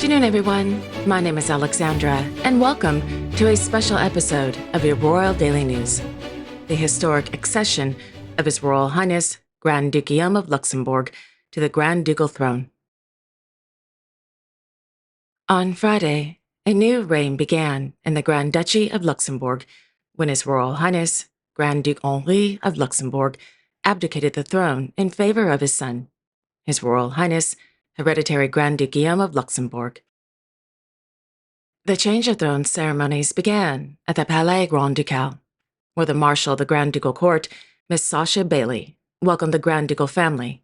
afternoon, everyone. My name is Alexandra, and welcome to a special episode of your Royal Daily News. The historic accession of His Royal Highness Grand Duke Guillaume of Luxembourg to the Grand Ducal throne. On Friday, a new reign began in the Grand Duchy of Luxembourg when His Royal Highness Grand Duke Henri of Luxembourg abdicated the throne in favor of his son, His Royal Highness Hereditary Grand Duke Guillaume of Luxembourg. The change of throne ceremonies began at the Palais Grand Ducal, where the Marshal of the Grand Ducal Court, Miss Sasha Bailey, welcomed the Grand Ducal family,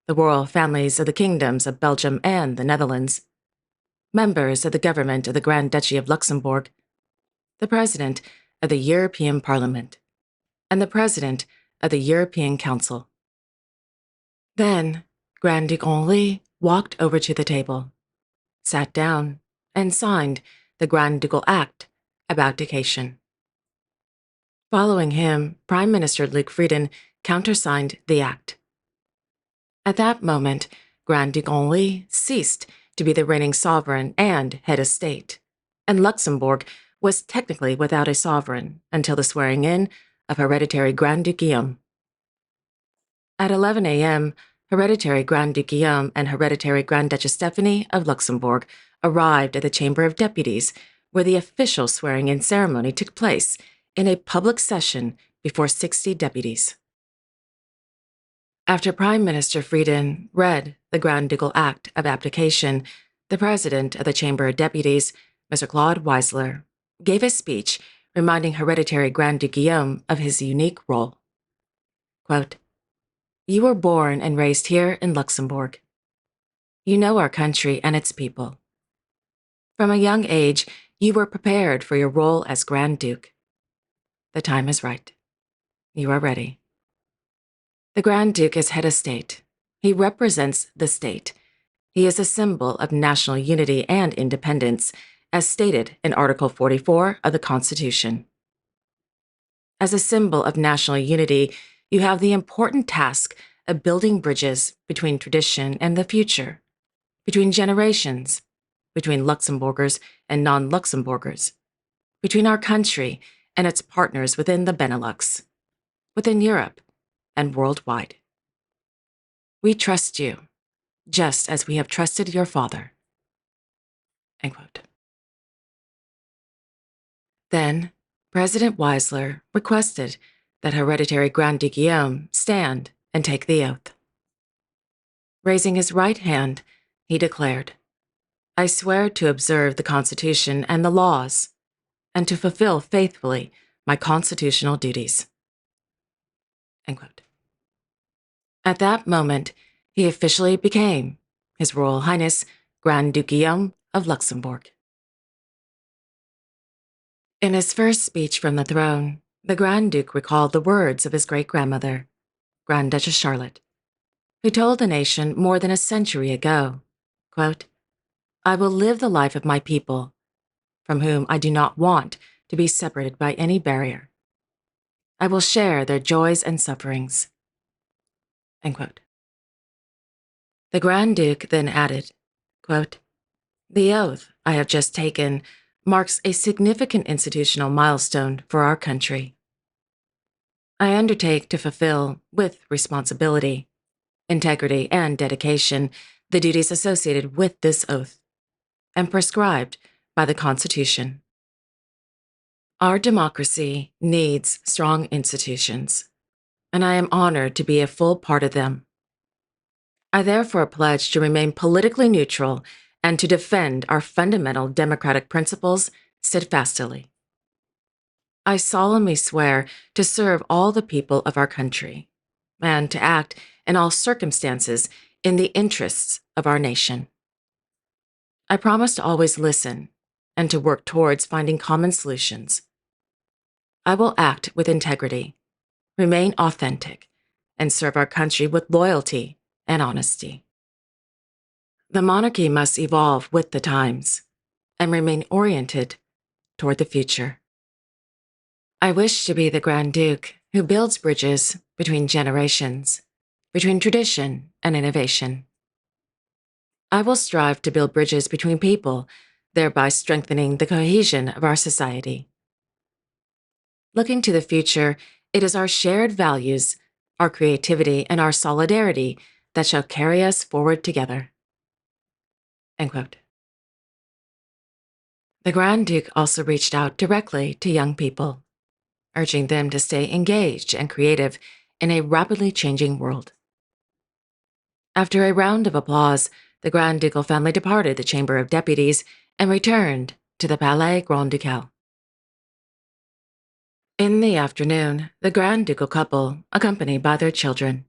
the royal families of the kingdoms of Belgium and the Netherlands, members of the government of the Grand Duchy of Luxembourg, the President of the European Parliament, and the President of the European Council. Then, Grand Duke Henri walked over to the table, sat down, and signed the Grand Ducal Act of Abdication. Following him, Prime Minister Luc Frieden countersigned the act. At that moment, Grand Duke Henri ceased to be the reigning sovereign and head of state, and Luxembourg was technically without a sovereign until the swearing-in of Hereditary Grand Duke Guillaume. At 11 a.m., Hereditary Grand Duke Guillaume and Hereditary Grand Duchess Stephanie of Luxembourg arrived at the Chamber of Deputies, where the official swearing-in ceremony took place in a public session before 60 deputies. After Prime Minister Frieden read the Grand Ducal Act of Abdication, the President of the Chamber of Deputies, Mr. Claude Weisler, gave a speech reminding Hereditary Grand Duke Guillaume of his unique role. Quote, "You were born and raised here in Luxembourg. You know our country and its people. From a young age, you were prepared for your role as Grand Duke. The time is right. You are ready. The Grand Duke is head of state. He represents the state. He is a symbol of national unity and independence, as stated in Article 44 of the Constitution. As a symbol of national unity, you have the important task of building bridges between tradition and the future, between generations, between Luxembourgers and non-Luxembourgers, between our country and its partners within the Benelux, within Europe, and worldwide. We trust you, just as we have trusted your father." End quote. Then, President Weisler requested that Hereditary Grand Duke Guillaume stand and take the oath. Raising his right hand, he declared, "I swear to observe the Constitution and the laws, and to fulfill faithfully my constitutional duties." End quote. At that moment, he officially became His Royal Highness Grand Duke Guillaume of Luxembourg. In his first speech from the throne, the Grand Duke recalled the words of his great-grandmother, Grand Duchess Charlotte, who told the nation more than a century ago, quote, "I will live the life of my people, from whom I do not want to be separated by any barrier. I will share their joys and sufferings." End quote. The Grand Duke then added, quote, "The oath I have just taken marks a significant institutional milestone for our country. I undertake to fulfill, with responsibility, integrity, and dedication, the duties associated with this oath, and prescribed by the Constitution. Our democracy needs strong institutions, and I am honored to be a full part of them. I therefore pledge to remain politically neutral and to defend our fundamental democratic principles steadfastly. I solemnly swear to serve all the people of our country and to act in all circumstances in the interests of our nation. I promise to always listen and to work towards finding common solutions. I will act with integrity, remain authentic, and serve our country with loyalty and honesty. The monarchy must evolve with the times and remain oriented toward the future. I wish to be the Grand Duke who builds bridges between generations, between tradition and innovation. I will strive to build bridges between people, thereby strengthening the cohesion of our society. Looking to the future, it is our shared values, our creativity, and our solidarity that shall carry us forward together. End quote. The Grand Duke also reached out directly to young people, urging them to stay engaged and creative in a rapidly changing world. After a round of applause, the Grand Ducal family departed the Chamber of Deputies and returned to the Palais Grand Ducal. In the afternoon, the Grand Ducal couple, accompanied by their children,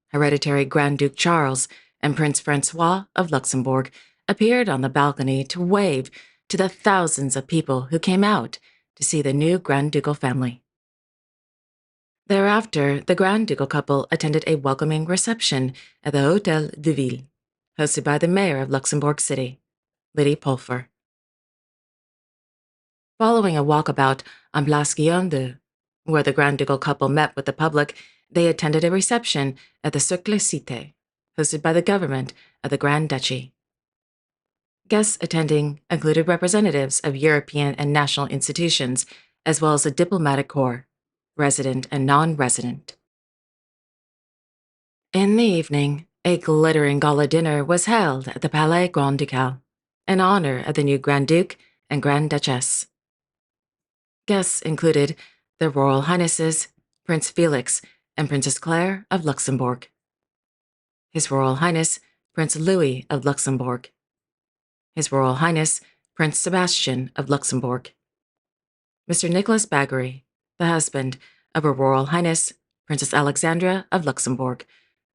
Hereditary Grand Duke Charles and Prince Francois of Luxembourg, appeared on the balcony to wave to the thousands of people who came out to see the new Grand Ducal family. Thereafter, the Grand Ducal couple attended a welcoming reception at the Hôtel de Ville, hosted by the mayor of Luxembourg City, Lydie Pulfer. Following a walkabout on Place Guillaume, where the Grand Ducal couple met with the public, they attended a reception at the Cercle Cité, hosted by the government of the Grand Duchy. Guests attending included representatives of European and national institutions, as well as the diplomatic corps, resident and non-resident. In the evening, a glittering gala dinner was held at the Palais Grand Ducal, in honor of the new Grand Duke and Grand Duchess. Guests included their Royal Highnesses, Prince Felix and Princess Claire of Luxembourg, His Royal Highness Prince Louis of Luxembourg, His Royal Highness Prince Sebastian of Luxembourg, Mr. Nicholas Baggery, the husband of Her Royal Highness Princess Alexandra of Luxembourg,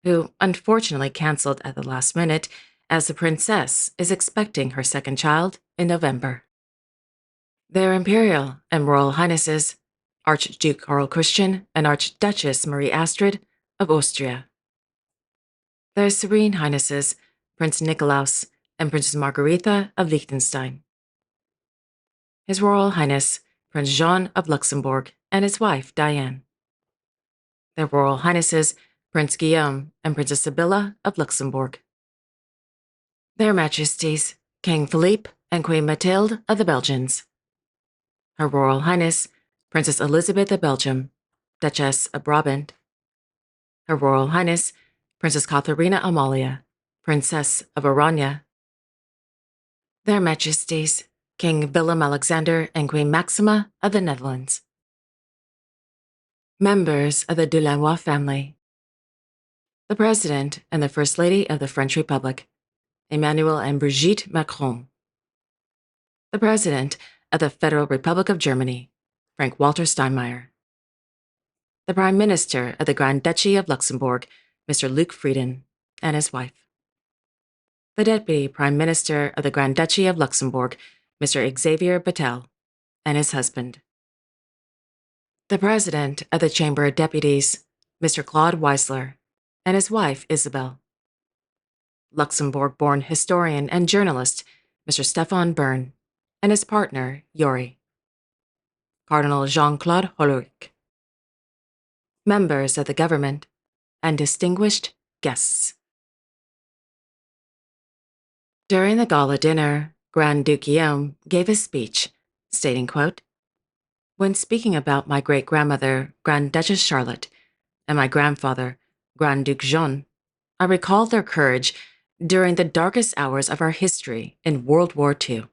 who unfortunately canceled at the last minute as the princess is expecting her second child in November. Their Imperial and Royal Highnesses, Archduke Karl Christian and Archduchess Marie Astrid of Austria. Their Serene Highnesses, Prince Nikolaus and Princess Margaretha of Liechtenstein. His Royal Highness Prince Jean of Luxembourg and his wife Diane. Their Royal Highnesses Prince Guillaume and Princess Sibylla of Luxembourg. Their Majesties King Philippe and Queen Mathilde of the Belgians. Her Royal Highness Princess Elizabeth of Belgium, Duchess of Brabant. Her Royal Highness Princess Katharina Amalia, Princess of Oranje. Their Majesties King Willem Alexander and Queen Maxima of the Netherlands. Members of the Delannoy family. The President and the First Lady of the French Republic, Emmanuel and Brigitte Macron. The President of the Federal Republic of Germany, Frank-Walter Steinmeier. The Prime Minister of the Grand Duchy of Luxembourg, Mr. Luc Frieden, and his wife. The Deputy Prime Minister of the Grand Duchy of Luxembourg, Mr. Xavier Bettel, and his husband. The President of the Chamber of Deputies, Mr. Claude Weisler, and his wife Isabel. Luxembourg-born historian and journalist, Mr. Stefan Bern, and his partner, Yori. Cardinal Jean-Claude Hollerich. Members of the government, and distinguished guests. During the gala dinner, Grand Duke Guillaume gave his speech, stating, quote, "When speaking about my great-grandmother, Grand Duchess Charlotte, and my grandfather, Grand Duke Jean, I recall their courage during the darkest hours of our history in World War II.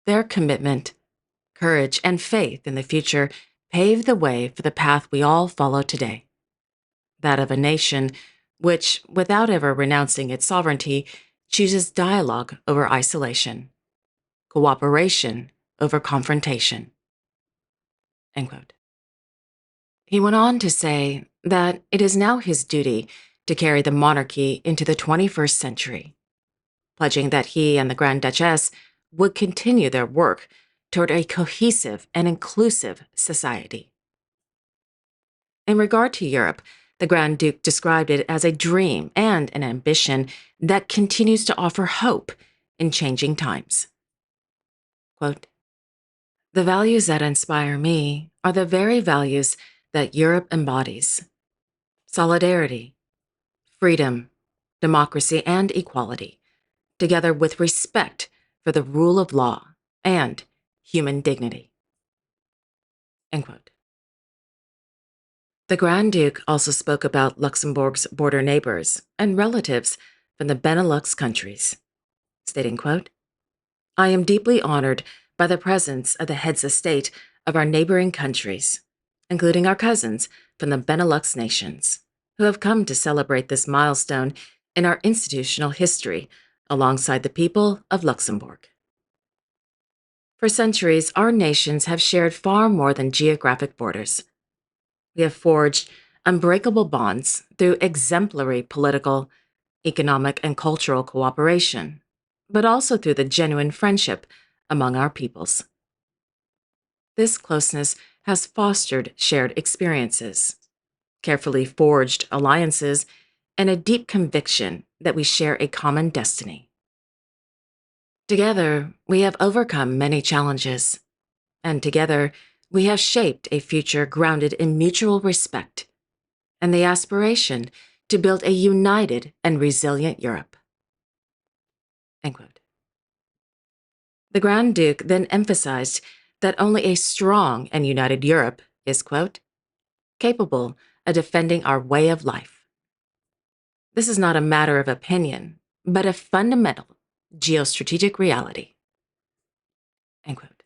Their commitment, courage, and faith in the future paved the way for the path we all follow today, that of a nation which, without ever renouncing its sovereignty, chooses dialogue over isolation, cooperation over confrontation." End quote. He went on to say that it is now his duty to carry the monarchy into the 21st century, pledging that he and the Grand Duchess would continue their work toward a cohesive and inclusive society. In regard to Europe, the Grand Duke described it as a dream and an ambition that continues to offer hope in changing times. Quote, "The values that inspire me are the very values that Europe embodies: solidarity, freedom, democracy, and equality, together with respect for the rule of law and human dignity. End quote. The Grand Duke also spoke about Luxembourg's border neighbors and relatives from the Benelux countries, stating, quote, I am deeply honored by the presence of the heads of state of our neighboring countries, including our cousins from the Benelux nations, who have come to celebrate this milestone in our institutional history alongside the people of Luxembourg. For centuries, our nations have shared far more than geographic borders. We have forged unbreakable bonds through exemplary political, economic, and cultural cooperation, but also through the genuine friendship among our peoples. This closeness has fostered shared experiences, carefully forged alliances, and a deep conviction that we share a common destiny. Together, we have overcome many challenges, and together, we have shaped a future grounded in mutual respect and the aspiration to build a united and resilient Europe. End quote. The Grand Duke then emphasized that only a strong and united Europe is, quote, capable of defending our way of life. This is not a matter of opinion, but a fundamental geostrategic reality. End quote.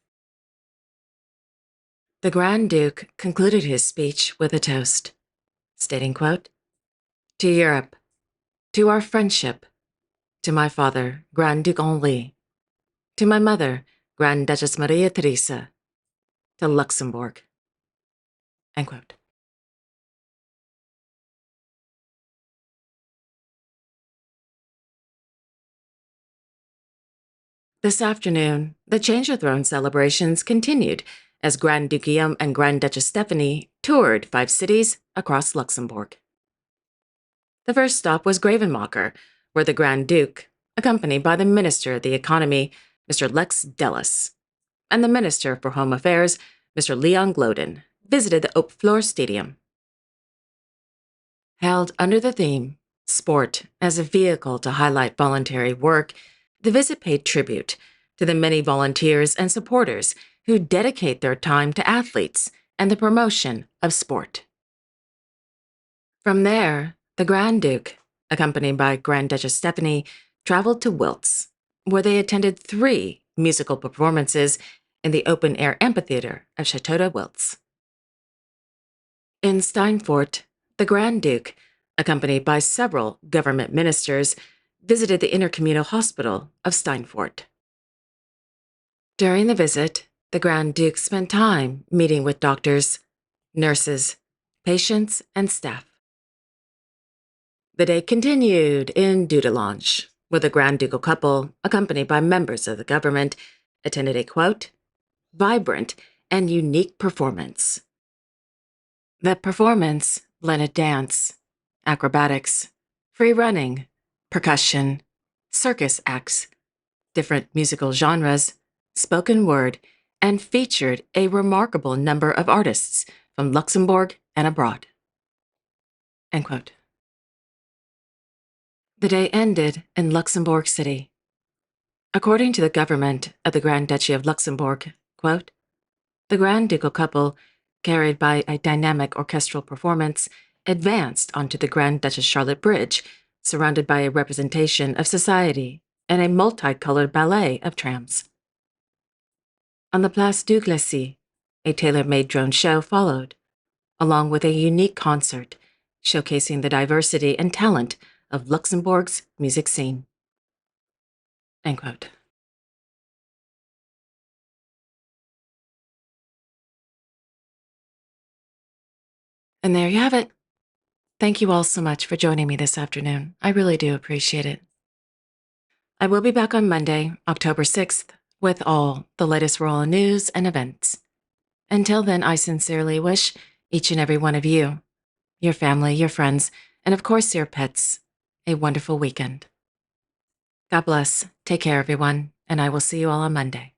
The Grand Duke concluded his speech with a toast, stating, quote, to Europe, to our friendship, to my father, Grand Duke Henri, to my mother, Grand Duchess Maria Theresa, to Luxembourg. End quote. This afternoon, the Change of Throne celebrations continued as Grand Duke Guillaume and Grand Duchess Stephanie toured 5 cities across Luxembourg. The first stop was Gravenmacher, where the Grand Duke, accompanied by the Minister of the Economy, Mr. Lex Dellas, and the Minister for Home Affairs, Mr. Leon Gloden, visited the Haute Fleur Stadium. Held under the theme, Sport as a Vehicle to Highlight Voluntary Work, the visit paid tribute to the many volunteers and supporters who dedicate their time to athletes and the promotion of sport. From there, the Grand Duke, accompanied by Grand Duchess Stephanie, traveled to Wiltz, where they attended 3 musical performances in the open-air amphitheater of Chateau de Wiltz. In Steinfort, the Grand Duke, accompanied by several government ministers, visited the intercommunal hospital of Steinfort. During the visit, the Grand Duke spent time meeting with doctors, nurses, patients, and staff. The day continued in Dudelange, where the Grand Ducal couple, accompanied by members of the government, attended a, quote, vibrant and unique performance. The performance blended dance, acrobatics, free running, percussion, circus acts, different musical genres, spoken word, and featured a remarkable number of artists from Luxembourg and abroad. End quote. The day ended in Luxembourg City. According to the government of the Grand Duchy of Luxembourg, quote, the Grand Ducal couple, carried by a dynamic orchestral performance, advanced onto the Grand Duchess Charlotte Bridge, surrounded by a representation of society and a multicolored ballet of trams. On the Place du Glacis, a tailor-made drone show followed, along with a unique concert showcasing the diversity and talent of Luxembourg's music scene. End quote. And there you have it. Thank you all so much for joining me this afternoon. I really do appreciate it. I will be back on Monday, October 6th, with all the latest royal news and events. Until then, I sincerely wish each and every one of you, your family, your friends, and of course your pets, a wonderful weekend. God bless. Take care, everyone, and I will see you all on Monday.